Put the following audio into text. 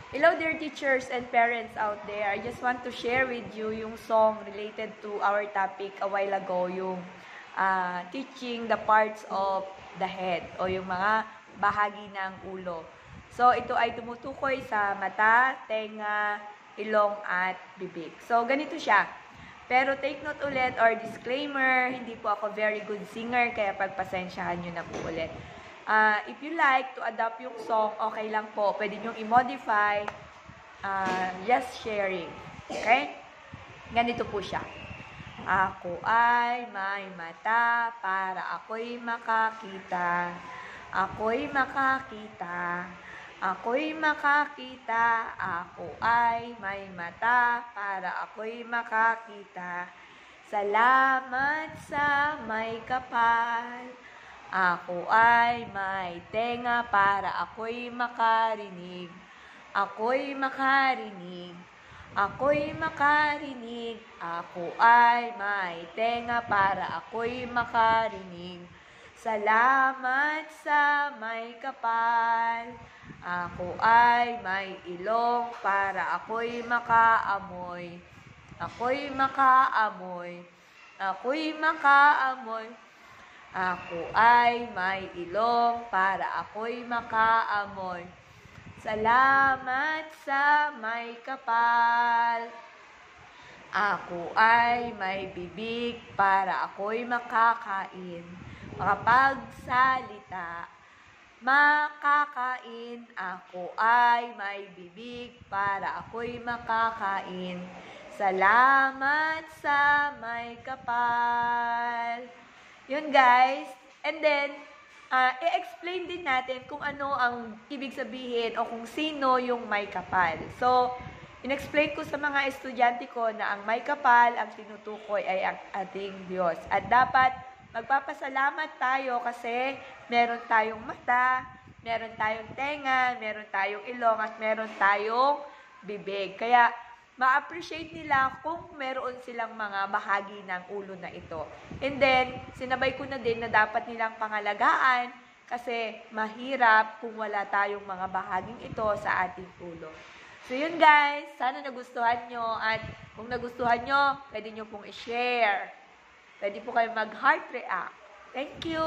Hello dear teachers and parents out there. I just want to share with you yung song related to our topic a while ago, yung teaching the parts of the head o yung mga bahagi ng ulo. So ito ay tumutukoy sa mata, tenga, ilong at bibig. So ganito siya. Pero take note ulit or disclaimer, hindi po ako very good singer kaya pagpasensyahan nyo na po ulit. If you like to adapt yung song, okay lang po. Pwede nyo i-modify. Just sharing. Okay? Ganito po siya. Ako ay may mata para ako'y makakita. Ako'y makakita. Ako'y makakita. Ako ay may mata para ako'y makakita. Salamat sa may kapal. Ako ay may tenga para ako'y makarinig. Ako'y makarinig. Ako'y makarinig. Ako ay may tenga para ako'y makarinig. Salamat sa may kapal. Ako ay may ilong para ako'y makaamoy. Ako'y makaamoy. Ako'y makaamoy. Ako ay may ilong para ako'y makaamoy. Salamat sa may kapal. Ako ay may bibig para ako'y makakain. Makapagsalita. Makakain. Ako ay may bibig para ako'y makakain. Salamat sa may kapal. Yun guys. And then, i-explain din natin kung ano ang ibig sabihin o kung sino yung may kapal. So, in-explain ko sa mga estudyante ko na ang may kapal, ang tinutukoy ay ang ating Diyos. At dapat magpapasalamat tayo kasi meron tayong mata, meron tayong tenga, meron tayong ilong, at meron tayong bibig. Kaya, ma-appreciate nila kung meron silang mga bahagi ng ulo na ito. And then, sinabay ko na din na dapat nilang pangalagaan kasi mahirap kung wala tayong mga bahaging ito sa ating ulo. So yun guys, sana nagustuhan nyo, at kung nagustuhan nyo, pwede nyo pong i-share. Pwede po kayo mag-heart react. Thank you!